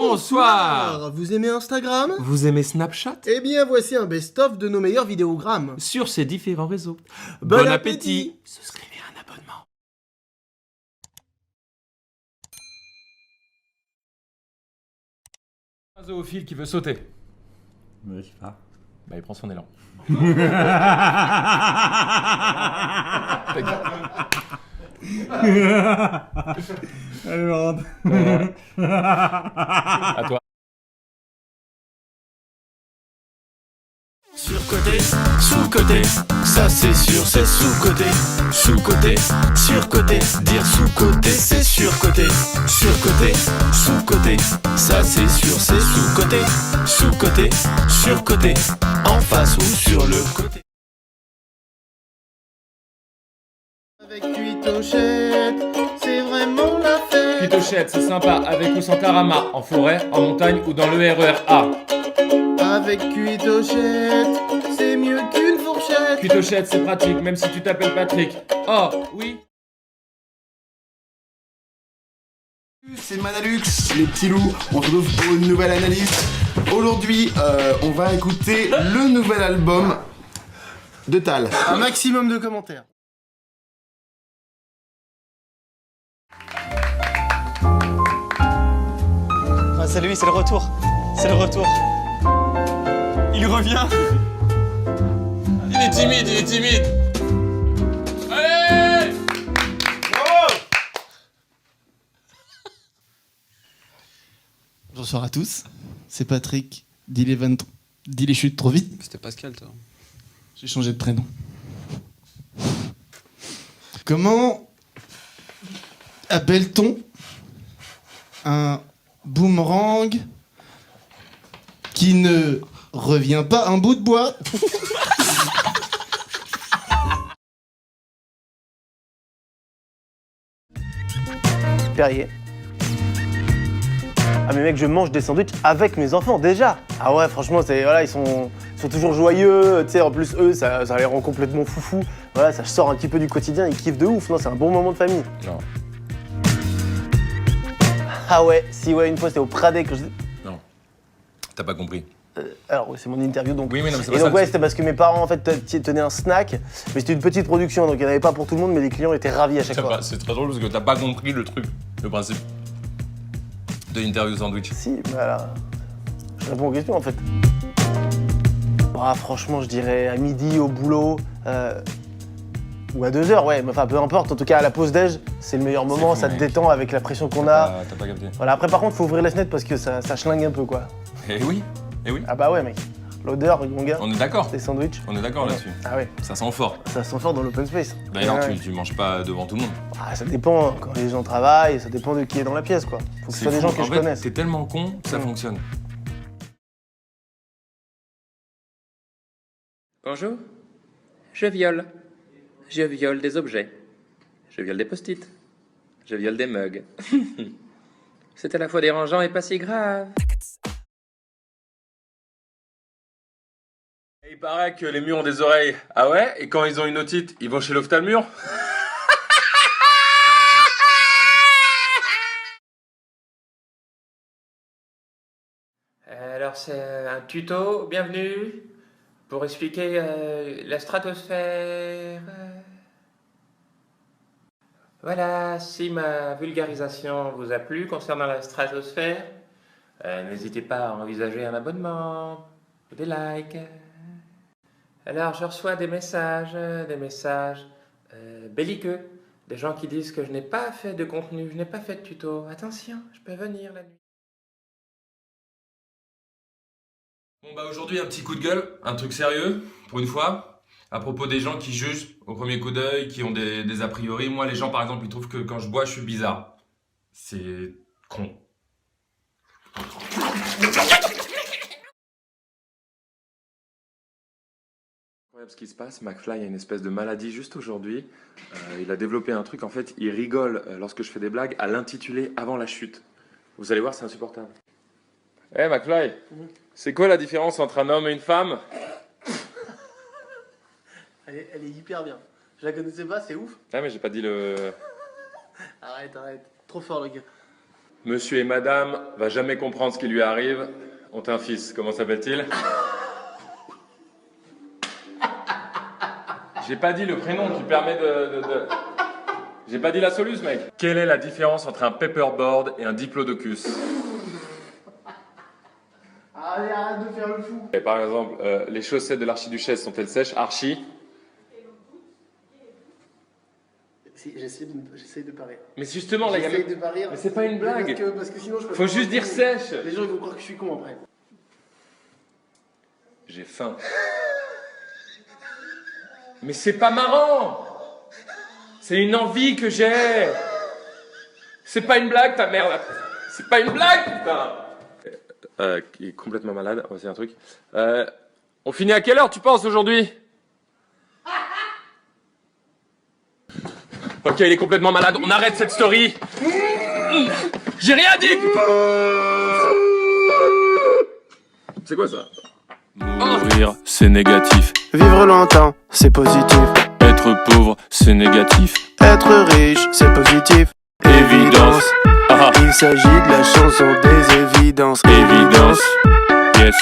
Bonsoir. Vous aimez Instagram? Vous aimez Snapchat? Eh bien, voici un best-of de nos meilleurs vidéogrammes. Sur ces différents réseaux. Bon appétit. Souscrivez un abonnement. Un zoophile qui veut sauter. Je sais pas. Bah il prend son élan. Elle est marrante. À toi. Surcoté, sous-côté, ça c'est sûr, c'est sous-côté. Sous-côté, surcoté, dire sous-côté, c'est surcoté. Surcoté, sous-côté, ça c'est sûr, c'est sous-côté. Sous-côté, surcoté, en face ou sur le côté. Avec Cuitochette, c'est vraiment la fête. Cuitochette, c'est sympa, avec ou sans tarama, en forêt, en montagne ou dans le RER A. Avec Cuitochette, c'est mieux qu'une fourchette. Cuitochette, c'est pratique, même si tu t'appelles Patrick. Oh, oui. C'est Manalux, les petits loups, on se retrouve pour une nouvelle analyse. Aujourd'hui, on va écouter le nouvel album de Tal. Un maximum de commentaires. Ah, c'est lui, c'est le retour. C'est le retour. Il revient. Il est timide, il est timide. Allez! Bonsoir à tous, c'est Patrick, dis les chutes trop vite. C'était Pascal, toi. J'ai changé de prénom. Comment appelle-t-on un boomerang qui ne revient pas un bout de bois? Perrier. Ah mais mec, je mange des sandwichs avec mes enfants déjà. Ah ouais, franchement, c'est voilà, ils sont toujours joyeux. Tu sais, en plus eux, ça les rend complètement foufou. Voilà, ça sort un petit peu du quotidien, ils kiffent de ouf. Non, c'est un bon moment de famille. Non. Ah ouais, si ouais, une fois c'était au Pradec que je. Non. T'as pas compris. Alors ouais, c'est mon interview donc. Oui, mais non, mais c'est Et pas donc ça. ouais, c'était parce que mes parents en fait tenaient un snack, mais c'était une petite production, donc il n'y en avait pas pour tout le monde, mais les clients étaient ravis à chaque fois. C'est très drôle parce que t'as pas compris le truc, le principe de l'interview sandwich. Si, voilà. Je réponds aux questions en fait. Ah, franchement, je dirais à midi au boulot, ou à 2h, ouais, mais enfin peu importe, en tout cas à la pause déj, c'est le meilleur moment, fou, ça te mec. détend avec la pression qu'on a. T'as pas capté. Voilà, après par contre, faut ouvrir les fenêtres parce que ça schlingue un peu quoi. Eh oui, eh oui. Ah bah ouais, mec. L'odeur, mon gars, On est d'accord. des sandwichs. On est d'accord Ouais. là-dessus. Ah ouais, Ça sent fort. ça sent fort dans l'open space. D'ailleurs, Ouais. tu manges pas devant tout le monde. Ah, ça dépend, quand les gens travaillent, ça dépend de qui est dans la pièce quoi. Faut que ce soit des fou. gens que En je fait, connaisse. T'es tellement con que ça Mm. fonctionne. Bonjour. Je viole. Je viole des objets. Je viole des post-it. Je viole des mugs. C'est à la fois dérangeant et pas si grave. Il paraît que les murs ont des oreilles. Ah ouais? Et quand ils ont une otite, ils vont chez l'ophtalmur? Alors c'est un tuto, bienvenue, pour expliquer la stratosphère. Voilà, si ma vulgarisation vous a plu concernant la stratosphère, n'hésitez pas à envisager un abonnement ou des likes. Alors je reçois des messages belliqueux, des gens qui disent que je n'ai pas fait de contenu, je n'ai pas fait de tuto. Attention, je peux venir la nuit. Bon bah aujourd'hui un petit coup de gueule, un truc sérieux, pour une fois, à propos des gens qui jugent au premier coup d'œil, qui ont des a priori. Moi les gens par exemple ils trouvent que quand je bois je suis bizarre. C'est con. Ce qui se passe, McFly a une espèce de maladie juste aujourd'hui. Il a développé un truc, en fait, il rigole lorsque je fais des blagues à l'intituler avant la chute. Vous allez voir, c'est insupportable. Eh McFly, c'est quoi la différence entre un homme et une femme? Elle est hyper bien. Je la connaissais pas, c'est ouf. Ah mais j'ai pas dit le... Arrête. Trop fort le gars. Monsieur et madame va jamais comprendre ce qui lui arrive. Ont un fils, comment s'appelle-t-il? J'ai pas dit le prénom qui permet de... J'ai pas dit la soluce, mec. Quelle est la différence entre un paperboard et un diplodocus? Allez, arrête de faire le fou. Et par exemple, les chaussettes de l'archiduchesse sont-elles sèches? Archi? Si, j'essaie de pas rire. Mais justement, là, il y a... J'essaie de pas rire. Mais c'est pas une blague. Parce que sinon, je peux Faut pas juste dire raconter. sèche. Les gens ils vont croire que je suis con après. J'ai faim. Mais c'est pas marrant. C'est une envie que j'ai. C'est pas une blague, ta mère, là. C'est pas une blague, putain. Qui est complètement malade. On va essayer un truc. On finit à quelle heure, tu penses, aujourd'hui? Ok, il est complètement malade. On arrête cette story. J'ai rien dit, putain. C'est quoi ça? Mourir, c'est négatif. Vivre longtemps, c'est positif. Être pauvre, c'est négatif. Être riche, c'est positif. Évidence. Ah, Il s'agit de la chanson des évidences. évidence. Yes.